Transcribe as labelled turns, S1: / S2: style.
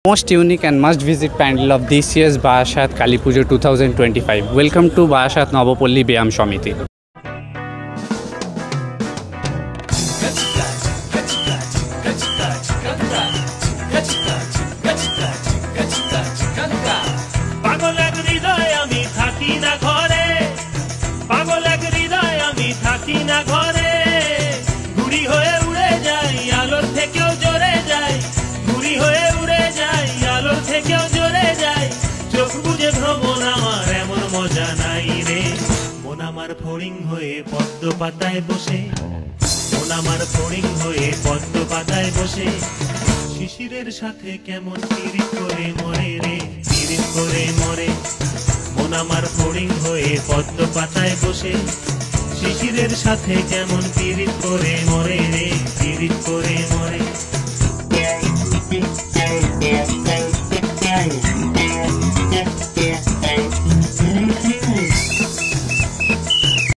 S1: Most unique and must visit pandal of this year's Barashat Kali Pujo 2025. Welcome to Barashat Nabapolli Byayam Samiti.
S2: ফড়িং হয়ে পদ্ম পাতায় বসে মন আমার ফড়িং হয়ে পদ্ম পাতায় বসে শিশিরের সাথে কেমন পিরিত করে মরে রে পিরিত করে মরে মন আমার ফড়িং হয়ে পদ্ম পাতায় বসে শিশিরের সাথে কেমন পিরিত করে মরে রে পিরিত করে মরে